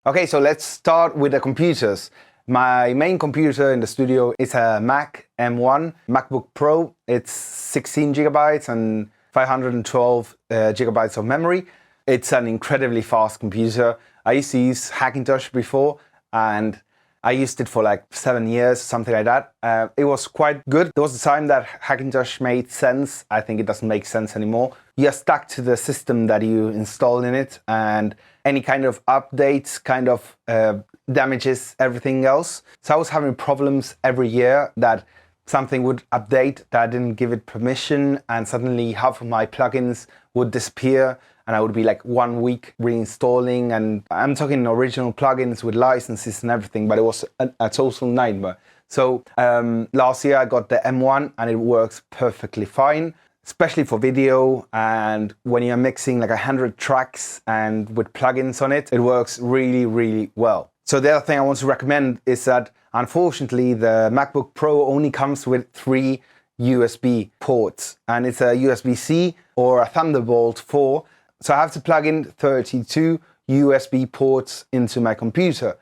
Okay, so let's start with the computers. My main computer in the studio is a Mac M1 MacBook Pro. It's 16 gigabytes and 512 gigabytes of memory. It's an incredibly fast computer. I used to use Hackintosh before, and I used it for like 7 years, something like that. It was quite good. There was a time that Hackintosh made sense. I think it doesn't make sense anymore. You're stuck to the system that you installed in it, and any kind of updates kind of damages everything else. So I was having problems every year that something would update that I didn't give it permission, and suddenly half of my plugins would disappear, and I would be like 1 week reinstalling. And I'm talking original plugins with licenses and everything, but it was a total nightmare. So last year I got the M1 and it works perfectly fine, especially for video. And when you're mixing like 100 tracks and with plugins on it, it works really, really well. So the other thing I want to recommend is that unfortunately the MacBook Pro only comes with 3 USB ports, and it's a USB-C or a Thunderbolt 4. So I have to plug in 32 USB ports into my computer,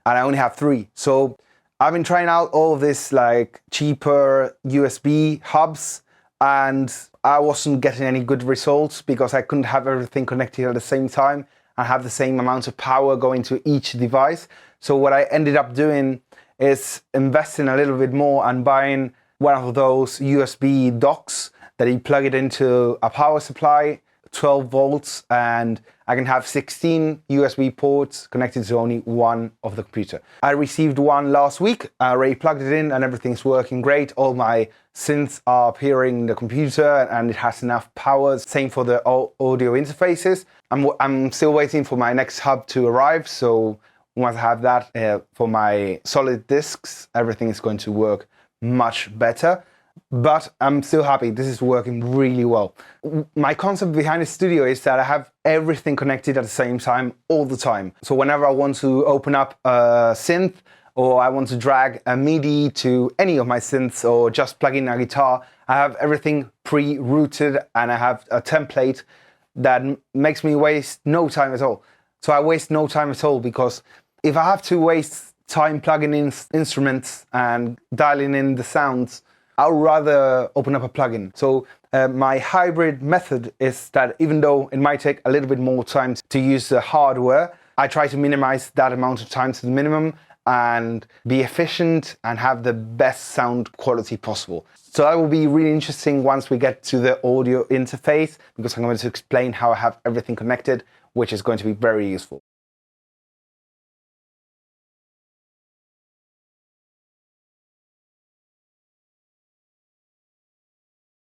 and I only have 3. So I've been trying out all of this like cheaper USB hubs, and I wasn't getting any good results because I couldn't have everything connected at the same time and have the same amount of power going to each device. So what I ended up doing is investing a little bit more and buying one of those USB docks that you plug it into a power supply, 12 volts, and I can have 16 USB ports connected to only one of the computer. I received one last week. I already plugged it in and everything's working great. All my synths are appearing in the computer and it has enough power. Same for the audio interfaces. I'm still waiting for my next hub to arrive. So once I have that for my solid disks, everything is going to work much better. But I'm still happy. This is working really well. My concept behind the studio is that I have everything connected at the same time, all the time. So whenever I want to open up a synth, or I want to drag a MIDI to any of my synths, or just plug in a guitar, I have everything pre-routed and I have a template that makes me waste no time at all. So I waste no time at all, because if I have to waste time plugging in instruments and dialing in the sounds, I'd rather open up a plugin. So my hybrid method is that even though it might take a little bit more time to use the hardware, I try to minimize that amount of time to the minimum and be efficient and have the best sound quality possible. So that will be really interesting once we get to the audio interface, because I'm going to explain how I have everything connected, which is going to be very useful.